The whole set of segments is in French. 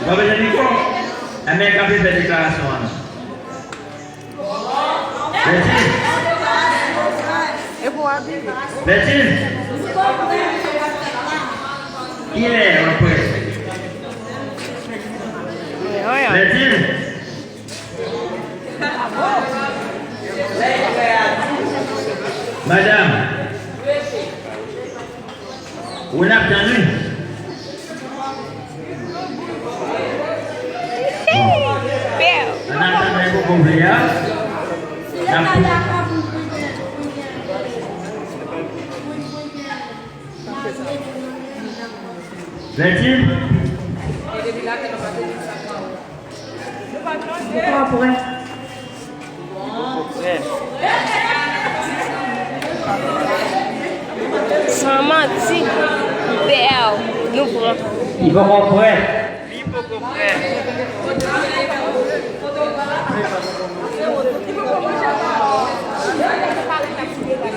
Vous avez dit quoi? La mère qui a fait cette déclaration. Bertine. Bertine. Qui est après? Bertine. Madame. On a obtenu. On a obtenu pour combler. Bertine. Sans mentir, nous prenons. Il va comprendre.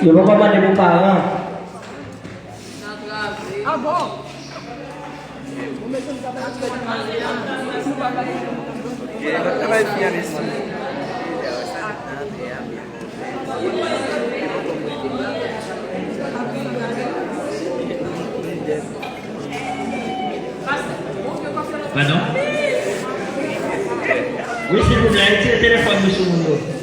Il va commander vos parents. Ah bon? Pardon? Oui, s'il vous plaît, tirez le téléphone de ce monde.